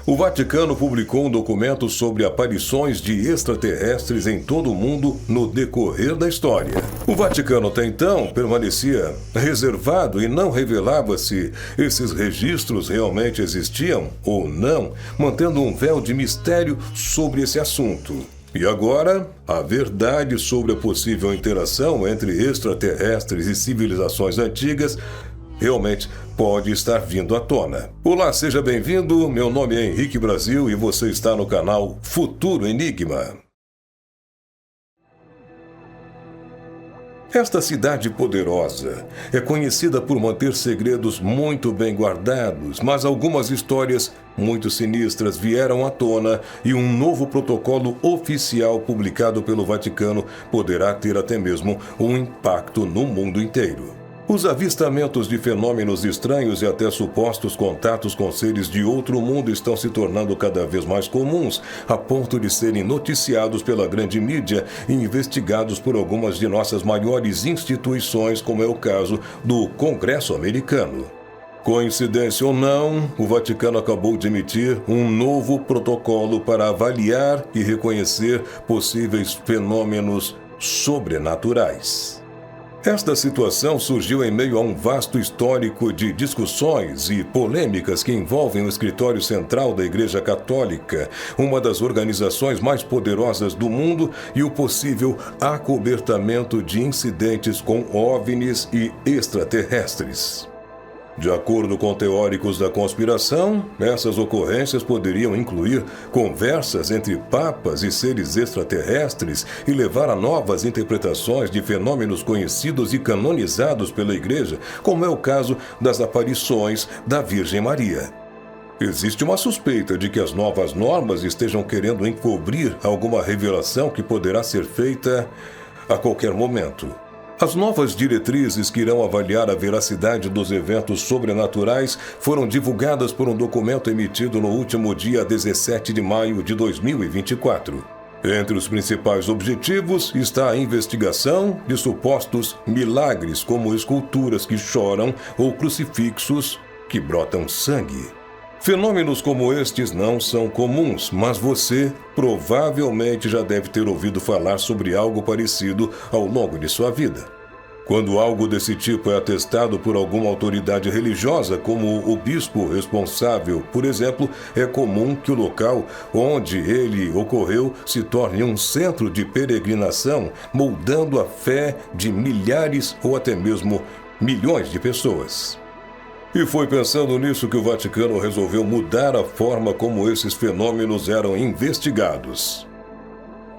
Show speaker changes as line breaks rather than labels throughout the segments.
O Vaticano publicou um documento sobre aparições de extraterrestres em todo o mundo no decorrer da história. O Vaticano até então permanecia reservado e não revelava se esses registros realmente existiam ou não, mantendo um véu de mistério sobre esse assunto. E agora, a verdade sobre a possível interação entre extraterrestres e civilizações antigas realmente pode estar vindo à tona. Olá, seja bem-vindo. Meu nome é Henrique Brasil e você está no canal Futuro Enigma. Esta cidade poderosa é conhecida por manter segredos muito bem guardados, mas algumas histórias muito sinistras vieram à tona e um novo protocolo oficial publicado pelo Vaticano poderá ter até mesmo um impacto no mundo inteiro. Os avistamentos de fenômenos estranhos e até supostos contatos com seres de outro mundo estão se tornando cada vez mais comuns, a ponto de serem noticiados pela grande mídia e investigados por algumas de nossas maiores instituições, como é o caso do Congresso americano. Coincidência ou não, o Vaticano acabou de emitir um novo protocolo para avaliar e reconhecer possíveis fenômenos sobrenaturais. Esta situação surgiu em meio a um vasto histórico de discussões e polêmicas que envolvem o escritório central da Igreja Católica, uma das organizações mais poderosas do mundo, e o possível acobertamento de incidentes com OVNIs e extraterrestres. De acordo com teóricos da conspiração, essas ocorrências poderiam incluir conversas entre papas e seres extraterrestres e levar a novas interpretações de fenômenos conhecidos e canonizados pela Igreja, como é o caso das aparições da Virgem Maria. Existe uma suspeita de que as novas normas estejam querendo encobrir alguma revelação que poderá ser feita a qualquer momento. As novas diretrizes que irão avaliar a veracidade dos eventos sobrenaturais foram divulgadas por um documento emitido no último dia 17 de maio de 2024. Entre os principais objetivos está a investigação de supostos milagres, como esculturas que choram ou crucifixos que brotam sangue. Fenômenos como estes não são comuns, mas você provavelmente já deve ter ouvido falar sobre algo parecido ao longo de sua vida. Quando algo desse tipo é atestado por alguma autoridade religiosa, como o bispo responsável, por exemplo, é comum que o local onde ele ocorreu se torne um centro de peregrinação, moldando a fé de milhares ou até mesmo milhões de pessoas. E foi pensando nisso que o Vaticano resolveu mudar a forma como esses fenômenos eram investigados.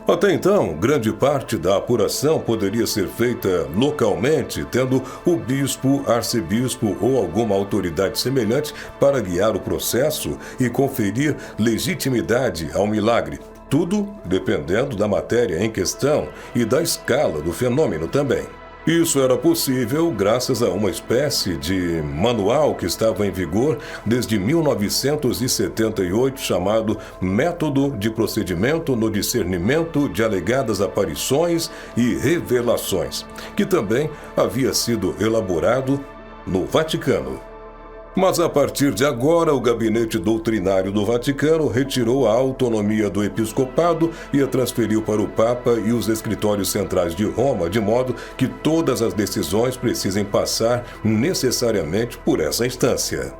Até então, grande parte da apuração poderia ser feita localmente, tendo o bispo, arcebispo ou alguma autoridade semelhante para guiar o processo e conferir legitimidade ao milagre, tudo dependendo da matéria em questão e da escala do fenômeno também. Isso era possível graças a uma espécie de manual que estava em vigor desde 1978, chamado Método de Procedimento no Discernimento de Alegadas Aparições e Revelações, que também havia sido elaborado no Vaticano. Mas a partir de agora, o Gabinete Doutrinário do Vaticano retirou a autonomia do episcopado e a transferiu para o Papa e os escritórios centrais de Roma, de modo que todas as decisões precisem passar necessariamente por essa instância.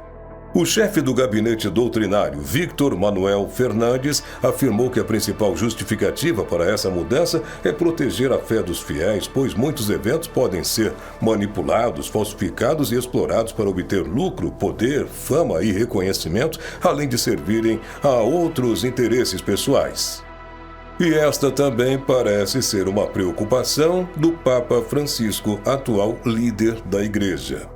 O chefe do Gabinete Doutrinário, Victor Manuel Fernandes, afirmou que a principal justificativa para essa mudança é proteger a fé dos fiéis, pois muitos eventos podem ser manipulados, falsificados e explorados para obter lucro, poder, fama e reconhecimento, além de servirem a outros interesses pessoais. E esta também parece ser uma preocupação do Papa Francisco, atual líder da Igreja.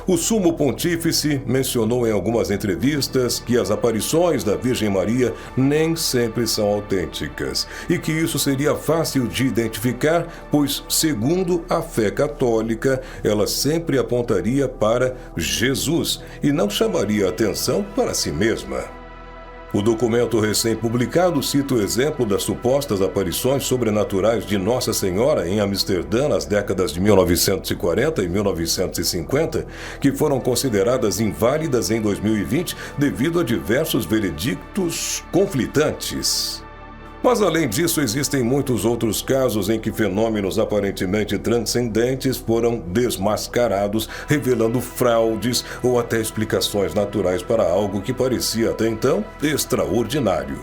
O Sumo Pontífice mencionou em algumas entrevistas que as aparições da Virgem Maria nem sempre são autênticas e que isso seria fácil de identificar, pois, segundo a fé católica, ela sempre apontaria para Jesus e não chamaria atenção para si mesma. O documento recém-publicado cita o exemplo das supostas aparições sobrenaturais de Nossa Senhora em Amsterdã nas décadas de 1940 e 1950, que foram consideradas inválidas em 2020 devido a diversos veredictos conflitantes. Mas, além disso, existem muitos outros casos em que fenômenos aparentemente transcendentes foram desmascarados, revelando fraudes ou até explicações naturais para algo que parecia até então extraordinário.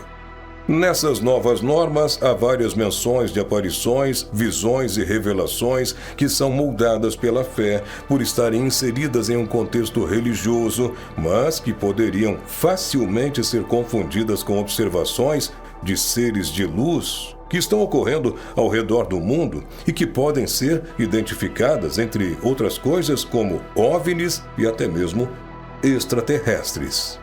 Nessas novas normas, há várias menções de aparições, visões e revelações que são moldadas pela fé, por estarem inseridas em um contexto religioso, mas que poderiam facilmente ser confundidas com observações de seres de luz que estão ocorrendo ao redor do mundo e que podem ser identificadas, entre outras coisas, como OVNIs e até mesmo extraterrestres.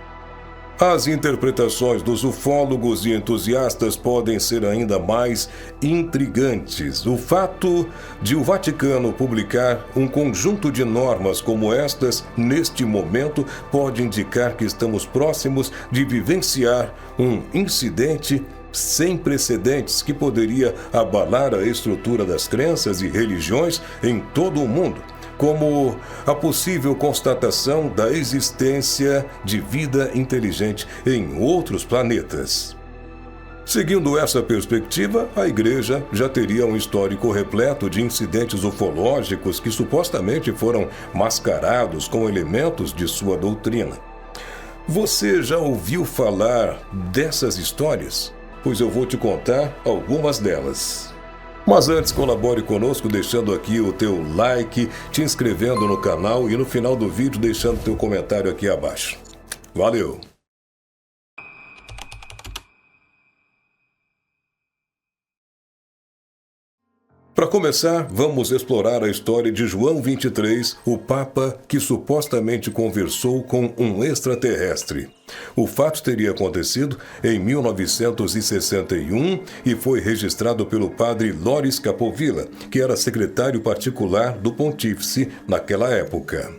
As interpretações dos ufólogos e entusiastas podem ser ainda mais intrigantes. O fato de o Vaticano publicar um conjunto de normas como estas, neste momento, pode indicar que estamos próximos de vivenciar um incidente sem precedentes que poderia abalar a estrutura das crenças e religiões em todo o mundo, como a possível constatação da existência de vida inteligente em outros planetas. Seguindo essa perspectiva, a Igreja já teria um histórico repleto de incidentes ufológicos que supostamente foram mascarados com elementos de sua doutrina. Você já ouviu falar dessas histórias? Pois eu vou te contar algumas delas. Mas antes, colabore conosco deixando aqui o teu like, te inscrevendo no canal e no final do vídeo deixando teu comentário aqui abaixo. Valeu! Para começar, vamos explorar a história de João 23, o Papa que supostamente conversou com um extraterrestre. O fato teria acontecido em 1961 e foi registrado pelo padre Loris Capovilla, que era secretário particular do pontífice naquela época.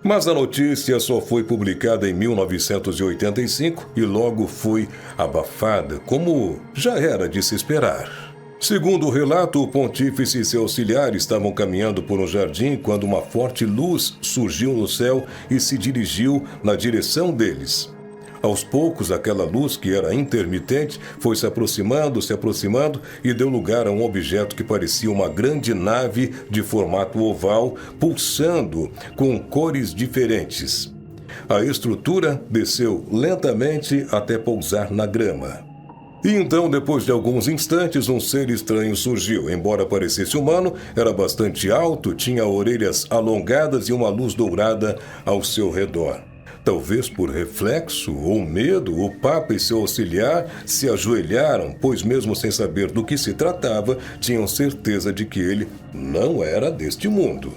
Mas a notícia só foi publicada em 1985 e logo foi abafada, como já era de se esperar. Segundo o relato, o pontífice e seu auxiliar estavam caminhando por um jardim quando uma forte luz surgiu no céu e se dirigiu na direção deles. Aos poucos, aquela luz, que era intermitente, foi se aproximando e deu lugar a um objeto que parecia uma grande nave de formato oval, pulsando com cores diferentes. A estrutura desceu lentamente até pousar na grama. E então, depois de alguns instantes, um ser estranho surgiu. Embora parecesse humano, era bastante alto, tinha orelhas alongadas e uma luz dourada ao seu redor. Talvez por reflexo ou medo, o Papa e seu auxiliar se ajoelharam, pois mesmo sem saber do que se tratava, tinham certeza de que ele não era deste mundo.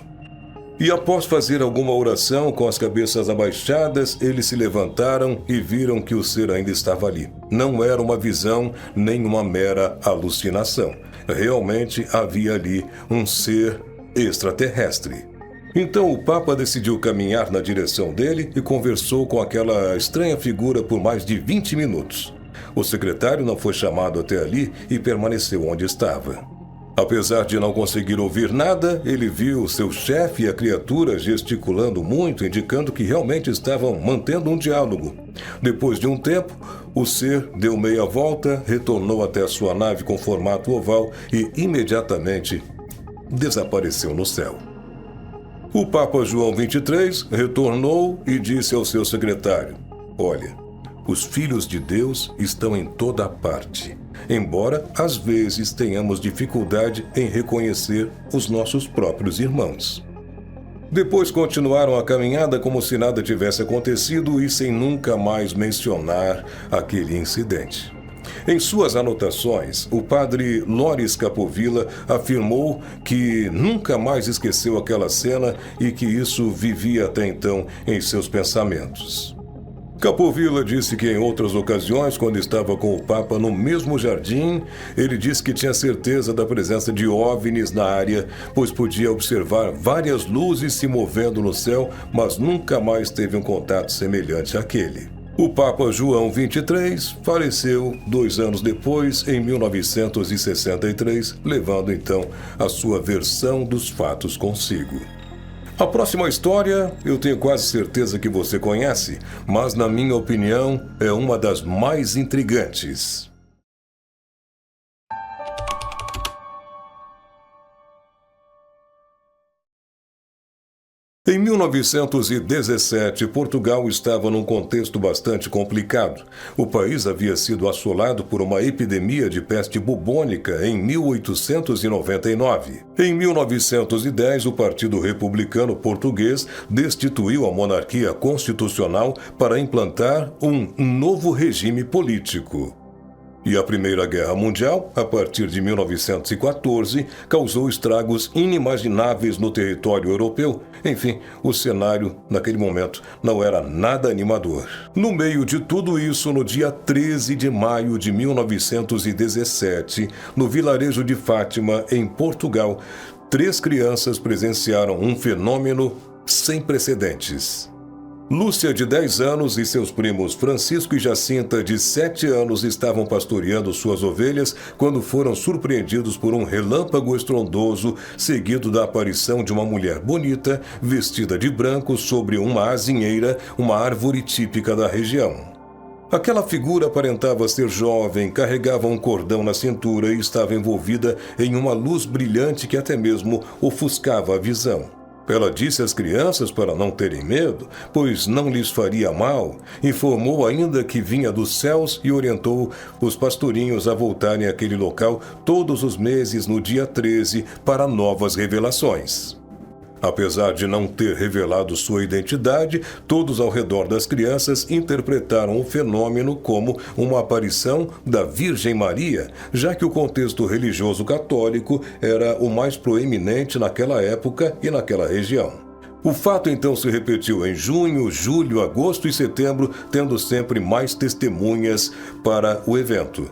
E após fazer alguma oração com as cabeças abaixadas, eles se levantaram e viram que o ser ainda estava ali. Não era uma visão nem uma mera alucinação. Realmente havia ali um ser extraterrestre. Então o Papa decidiu caminhar na direção dele e conversou com aquela estranha figura por mais de 20 minutos. O secretário não foi chamado até ali e permaneceu onde estava. Apesar de não conseguir ouvir nada, ele viu seu chefe e a criatura gesticulando muito, indicando que realmente estavam mantendo um diálogo. Depois de um tempo, o ser deu meia volta, retornou até a sua nave com formato oval e imediatamente desapareceu no céu. O Papa João 23 retornou e disse ao seu secretário: "Olha, os filhos de Deus estão em toda parte, embora às vezes tenhamos dificuldade em reconhecer os nossos próprios irmãos." Depois continuaram a caminhada como se nada tivesse acontecido e sem nunca mais mencionar aquele incidente. Em suas anotações, o padre Loris Capovilla afirmou que nunca mais esqueceu aquela cena e que isso vivia até então em seus pensamentos. Capovilla disse que em outras ocasiões, quando estava com o Papa no mesmo jardim, ele disse que tinha certeza da presença de OVNIs na área, pois podia observar várias luzes se movendo no céu, mas nunca mais teve um contato semelhante àquele. O Papa João XXIII faleceu 2 anos depois, em 1963, levando então a sua versão dos fatos consigo. A próxima história eu tenho quase certeza que você conhece, mas na minha opinião é uma das mais intrigantes. Em 1917, Portugal estava num contexto bastante complicado. O país havia sido assolado por uma epidemia de peste bubônica em 1899. Em 1910, o Partido Republicano Português destituiu a monarquia constitucional para implantar um novo regime político. E a Primeira Guerra Mundial, a partir de 1914, causou estragos inimagináveis no território europeu. Enfim, o cenário, naquele momento, não era nada animador. No meio de tudo isso, no dia 13 de maio de 1917, no vilarejo de Fátima, em Portugal, 3 crianças presenciaram um fenômeno sem precedentes. Lúcia, de 10 anos, e seus primos Francisco e Jacinta, de 7 anos, estavam pastoreando suas ovelhas quando foram surpreendidos por um relâmpago estrondoso, seguido da aparição de uma mulher bonita, vestida de branco, sobre uma azinheira, uma árvore típica da região. Aquela figura aparentava ser jovem, carregava um cordão na cintura e estava envolvida em uma luz brilhante que até mesmo ofuscava a visão. Ela disse às crianças para não terem medo, pois não lhes faria mal. Informou ainda que vinha dos céus e orientou os pastorinhos a voltarem àquele local todos os meses no dia 13 para novas revelações. Apesar de não ter revelado sua identidade, todos ao redor das crianças interpretaram o fenômeno como uma aparição da Virgem Maria, já que o contexto religioso católico era o mais proeminente naquela época e naquela região. O fato então se repetiu em junho, julho, agosto e setembro, tendo sempre mais testemunhas para o evento.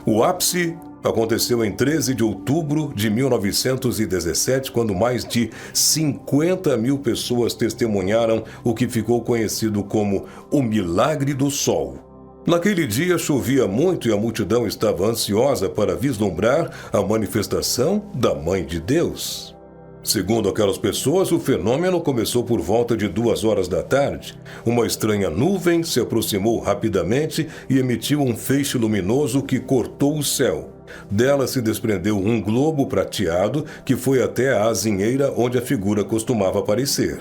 O ápice aconteceu em 13 de outubro de 1917, quando mais de 50 mil pessoas testemunharam o que ficou conhecido como o Milagre do Sol. Naquele dia chovia muito e a multidão estava ansiosa para vislumbrar a manifestação da Mãe de Deus. Segundo aquelas pessoas, o fenômeno começou por volta de 2 horas da tarde. Uma estranha nuvem se aproximou rapidamente e emitiu um feixe luminoso que cortou o céu. Dela se desprendeu um globo prateado que foi até a azinheira onde a figura costumava aparecer.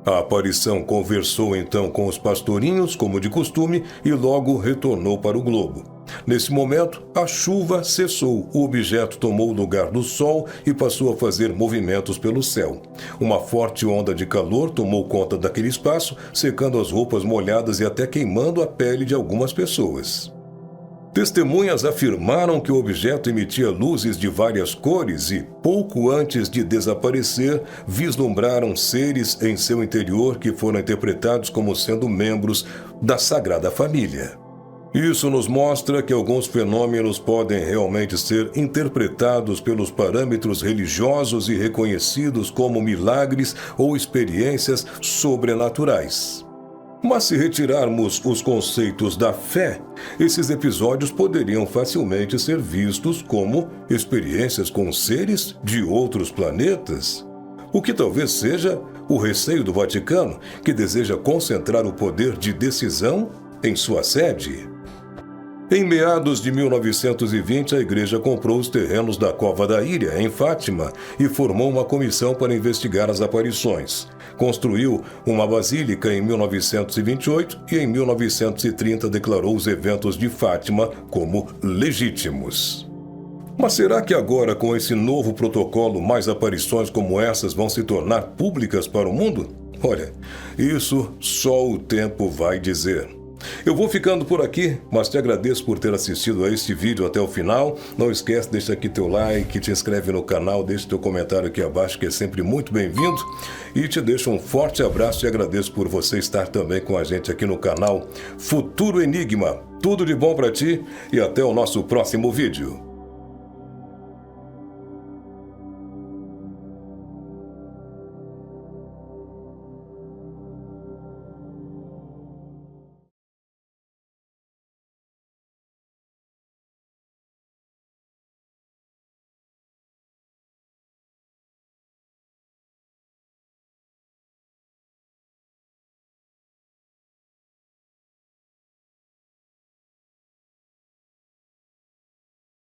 A aparição conversou então com os pastorinhos, como de costume, e logo retornou para o globo. Nesse momento, a chuva cessou, o objeto tomou o lugar do sol e passou a fazer movimentos pelo céu. Uma forte onda de calor tomou conta daquele espaço, secando as roupas molhadas e até queimando a pele de algumas pessoas. Testemunhas afirmaram que o objeto emitia luzes de várias cores e, pouco antes de desaparecer, vislumbraram seres em seu interior que foram interpretados como sendo membros da Sagrada Família. Isso nos mostra que alguns fenômenos podem realmente ser interpretados pelos parâmetros religiosos e reconhecidos como milagres ou experiências sobrenaturais. Mas se retirarmos os conceitos da fé, esses episódios poderiam facilmente ser vistos como experiências com seres de outros planetas. O que talvez seja o receio do Vaticano, que deseja concentrar o poder de decisão em sua sede. Em meados de 1920, a igreja comprou os terrenos da Cova da Íria, em Fátima, e formou uma comissão para investigar as aparições. Construiu uma basílica em 1928 e em 1930 declarou os eventos de Fátima como legítimos. Mas será que agora, com esse novo protocolo, mais aparições como essas vão se tornar públicas para o mundo? Olha, isso só o tempo vai dizer. Eu vou ficando por aqui, mas te agradeço por ter assistido a este vídeo até o final. Não esquece, deixa aqui teu like, te inscreve no canal, deixa teu comentário aqui abaixo, que é sempre muito bem-vindo. E te deixo um forte abraço e agradeço por você estar também com a gente aqui no canal Futuro Enigma. Tudo de bom para ti e até o nosso próximo vídeo.